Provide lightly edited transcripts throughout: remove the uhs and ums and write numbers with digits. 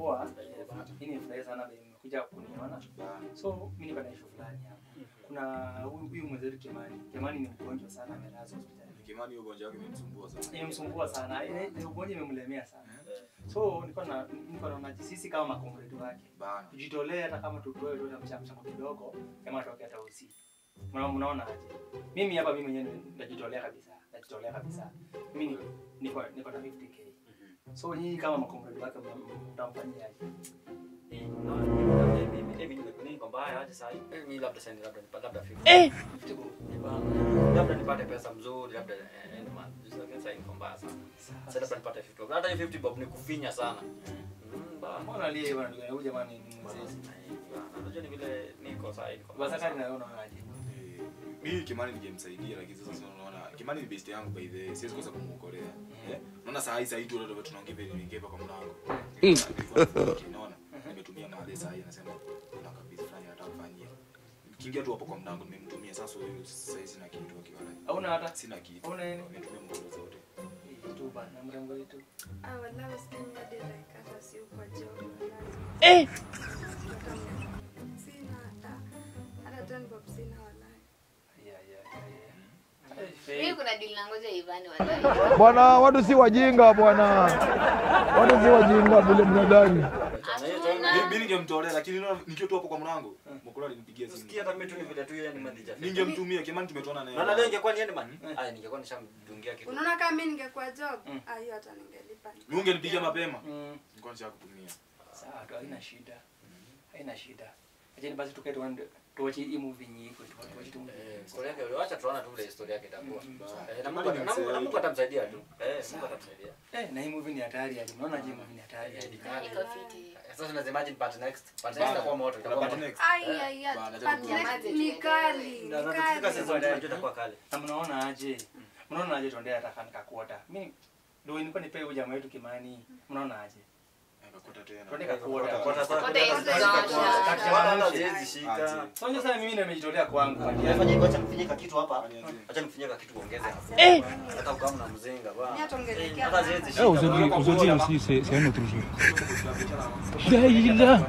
poa. Mimi nifurahi sana baada nimekuja kuniona. So mimi niko na issue fulani hapa. Kuna huyu mwenzetu Kimani. Kimani ni mgonjwa sana, amelazwa hospitali. Kimani ugonjwa wake umemsumbua sana. Imemsumbua sana. Ugonjwa umemlemea sana. So niko na sisi kama makomredi wake. Tujitolee hata kama tutoe dola mchango kidogo kama atoke hata usi. Mnaona aje? Mimi hapa mimi mwenyewe najitolea kabisa. Mimi niko na 50k. So nyinyi kama makomredi wake mtamfanyia aje? Mimi niko mbaya aje sasa. Mimi labda 50. Labda nipate pesa mzuri, labda end month. Sasa niko mbaya sana. Sasa labda nipate 50. Hata 50 bob ni kufinya sana. Mbona lie bwana ndugu yangu jamani ni mzee. Unajua ni vile niko sasa hivi. Basi kani naona aje? Mimi Kimani ningemsaidia lakini sasa unaona Kimani ni best yangu by the way. Siwezi kosa kumuokolea. Unaona saa hii tu ndio tunaongea vile ningeba kwa mlango. Unaona? Nimetumia mahali saa hii anasema kuna kabisa fulani atakufanyia. Kiingia tu hapo kwa mlango nimemtumia sasa huyu sasa sina kitu akiwa naye. Hauna hata? Sina kitu. Hauna nini? Nimetumia mkono zote. Tu bana mrengo wetu. Wallahi usikimbia dada hata si uko job. Sina hata 10 bob sina wallahi. Mimi kuna deal nangoja Ivani wallahi. Bwana watu si wajinga bwana. Watu si wajinga vile mnadhani. Mimi ningemtolea lakini nikiwa tu hapo kwa mlango mkono alinipigia simu. Sikia hata mimi tu ni vile tu yeye ni manager. Ningemtumia Kimani tumetoana naye. Na leo ingekuwa ni man. Ningekuwa nishamdungia kitu. Unaona kama mimi ningekuwa job, hiyo hata ningelipa. Mimi ungenipigia mapema. Nilikuwa nishakutumia. Sawa tu haina shida. Haina shida. Aje basi tukae tuache hii movie nyiko tuache tu. Story yake acha tuona tu ile historia yake itakuwa. Na Mungu atamsaidia tu. Mungu atamsaidia. Na hii movie ni hatari hadi. Unaona je movie ni hatari hadi. Niko fiti. Sasa na imagine part next. Part next kwa moto. Part next. Ni kali. Na tukifika season tunajua itakuwa kali. Na mnaona aje? Mnaona aje tuendea hata nikakuota. Mimi ndio nilikuwa nipe huyu jamaa wetu Kimani. Mnaona aje? Tuendeka kuota. Sonja sana mimi nimejitolea kwangu. Acha nifinyika kitu hapa. Acha nifinyika kitu ongeze hapa. Hata kama na mzinga bwana. Hata ziwezi shika. Aujourd'hui aussi c'est un autre jour. Daïla.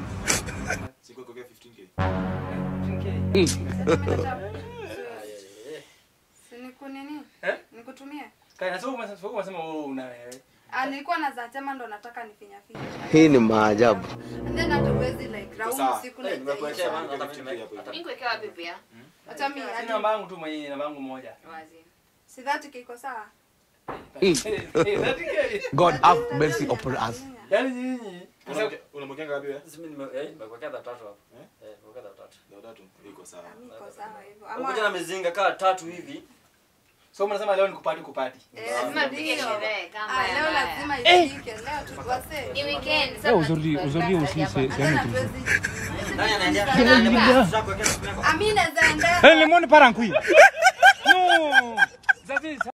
Siko kwa 15k. 15k. Siniku nini? Nikutumie. Kaina sio umesema wewe una wewe. Nilikuwa na za tema ndo nataka nifinya. Hii ni maajabu. And then hata uwezi like round siku like. Nimekuwekea bana hata mimi. Mimi kuwekea wapi pia? Hata mimi sina namba yangu tu mwenyewe, namba yangu moja. Wazi. Si that kiko sawa? God have mercy upon us. Yaani nyinyi Unamwekanga wapi wewe? Mimi nimekuwekea tatu hapo. Nimekuwekea tatu. Tatu iko sawa. Iko sawa hivyo. Unakuja na mizinga kaa tatu hivi. so mnasema leo ni kupati. Lazima tupige sherehe kama leo lazima ifike. Leo tuwase. ni weekend. Sasa aujourd'hui aussi c'est un autre jour. Nani anaendea? Amina zaenda. Le monde part en couille. Non. Ça c'est